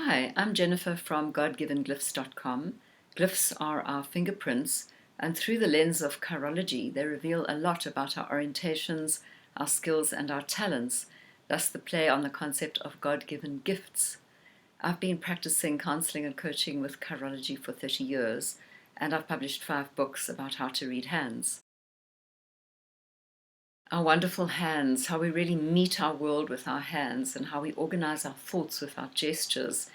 Hi, I'm Jennifer from godgivenglyphs.com. Glyphs are our fingerprints, and through the lens of chirology, they reveal a lot about our orientations, our skills, and our talents, thus the play on the concept of God-given gifts. I've been practicing counseling and coaching with chirology for 30 years, and I've published 5 books about how to read hands. Our wonderful hands, how we really meet our world with our hands, and how we organize our thoughts with our gestures.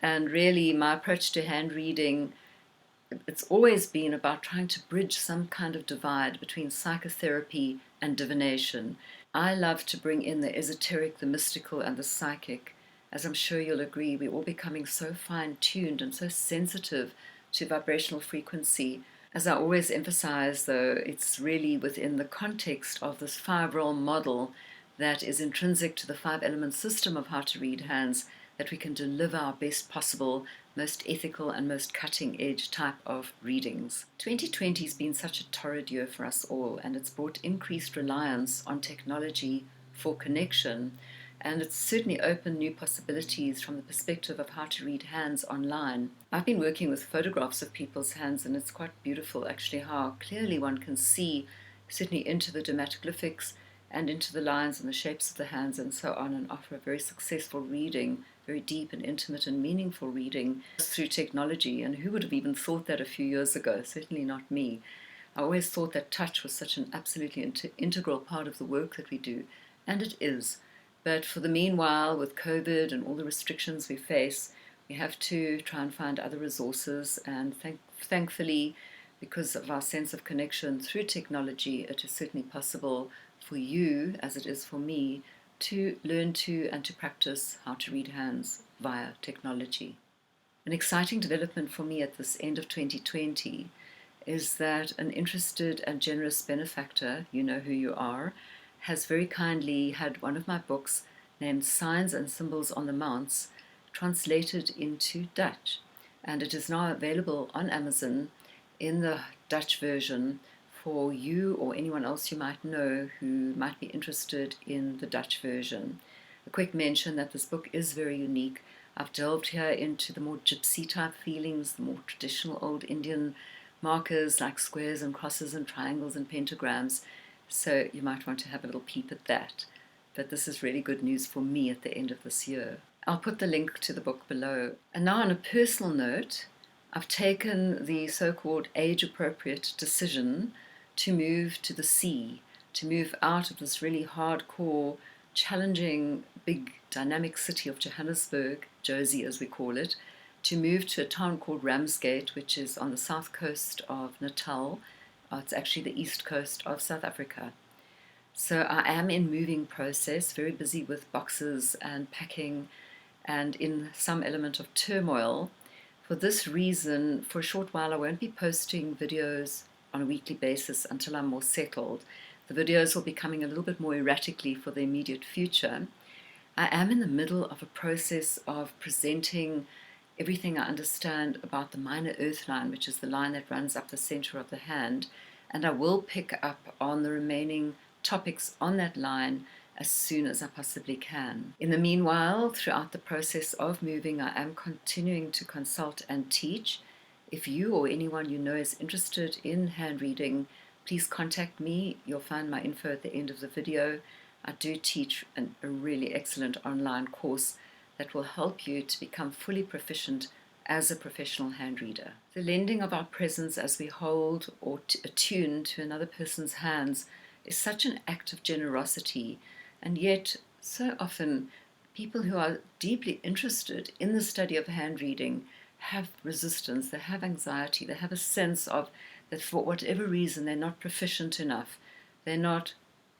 And really, my approach to hand reading, it's always been about trying to bridge some kind of divide between psychotherapy and divination. I love to bring in the esoteric, the mystical, and the psychic. As I'm sure you'll agree, we're all becoming so fine-tuned and so sensitive to vibrational frequency. As I always emphasize, though, it's really within the context of this 5-role model that is intrinsic to the 5-element system of how to read hands that we can deliver our best possible, most ethical and most cutting-edge type of readings. 2020 has been such a torrid year for us all, and it's brought increased reliance on technology for connection, and it's certainly opened new possibilities from the perspective of how to read hands online. I've been working with photographs of people's hands, and it's quite beautiful actually how clearly one can see certainly into the dermatoglyphics and into the lines and the shapes of the hands and so on, and offer a very successful reading, very deep and intimate and meaningful reading through technology. And who would have even thought that a few years ago? Certainly not me. I always thought that touch was such an absolutely integral part of the work that we do, and it is. But for the meanwhile, with COVID and all the restrictions we face, we have to try and find other resources, and thankfully, because of our sense of connection through technology, it is certainly possible for you, as it is for me, to learn to and to practice how to read hands via technology. An exciting development for me at this end of 2020 is that an interested and generous benefactor, you know who you are, has very kindly had one of my books named Signs and Symbols on the Mounts translated into Dutch, and it is now available on Amazon in the Dutch version for you or anyone else you might know who might be interested in the Dutch version. A quick mention that this book is very unique. I've delved here into the more gypsy type feelings, the more traditional old Indian markers like squares and crosses and triangles and pentagrams, so you might want to have a little peep at that. But this is really good news for me at the end of this year. I'll put the link to the book below. And now on a personal note, I've taken the so-called age-appropriate decision to move to the sea, to move out of this really hardcore, challenging, big, dynamic city of Johannesburg, Josie as we call it, to move to a town called Ramsgate, which is on the south coast of Natal. It's actually the east coast of South Africa. So I am in moving process, very busy with boxes and packing and in some element of turmoil. For this reason, for a short while, I won't be posting videos on a weekly basis until I'm more settled. The videos will be coming a little bit more erratically for the immediate future. I am in the middle of a process of presenting everything I understand about the minor earth line, which is the line that runs up the center of the hand, and I will pick up on the remaining topics on that line as soon as I possibly can. In the meanwhile, throughout the process of moving, I am continuing to consult and teach. If you or anyone you know is interested in hand reading, please contact me. You'll find my info at the end of the video. I do teach a really excellent online course that will help you to become fully proficient as a professional hand reader. The lending of our presence as we hold or attune to another person's hands is such an act of generosity, and yet so often people who are deeply interested in the study of hand reading have resistance, they have anxiety, they have a sense of that for whatever reason they're not proficient enough, they're not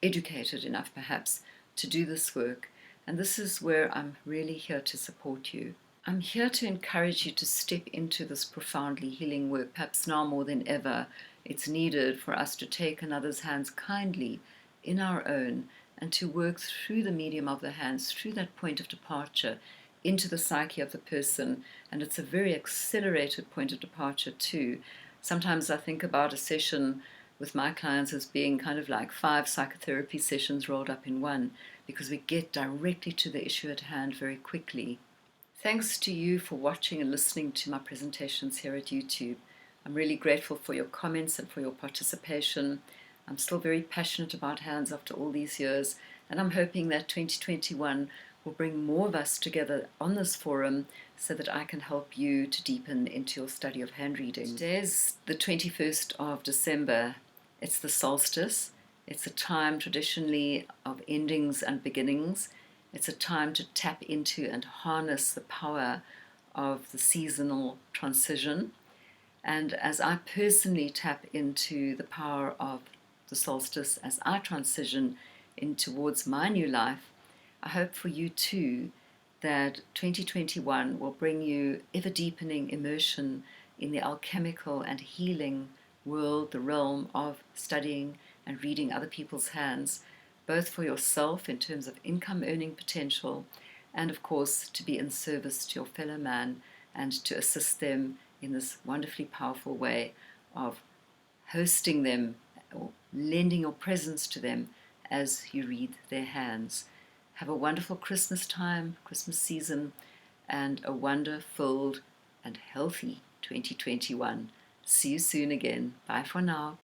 educated enough perhaps to do this work. And this is where I'm really here to support you. I'm here to encourage you to step into this profoundly healing work. Perhaps now more than ever, it's needed for us to take another's hands kindly in our own and to work through the medium of the hands, through that point of departure, into the psyche of the person. And it's a very accelerated point of departure too. Sometimes I think about a session with my clients as being kind of like 5 psychotherapy sessions rolled up in one, because we get directly to the issue at hand very quickly. Thanks to you for watching and listening to my presentations here at YouTube. I'm really grateful for your comments and for your participation. I'm still very passionate about hands after all these years, and I'm hoping that 2021 will bring more of us together on this forum so that I can help you to deepen into your study of hand reading. Today is the 21st of December. It's the solstice. It's a time traditionally of endings and beginnings. It's a time to tap into and harness the power of the seasonal transition. And as I personally tap into the power of the solstice as I transition in towards my new life, I hope for you too that 2021 will bring you ever deepening immersion in the alchemical and healing world, the realm of studying and reading other people's hands, both for yourself in terms of income earning potential and of course to be in service to your fellow man and to assist them in this wonderfully powerful way of hosting them or lending your presence to them as you read their hands. Have a wonderful Christmas time, Christmas season, and a wonder-filled and healthy 2021. See you soon again. Bye for now.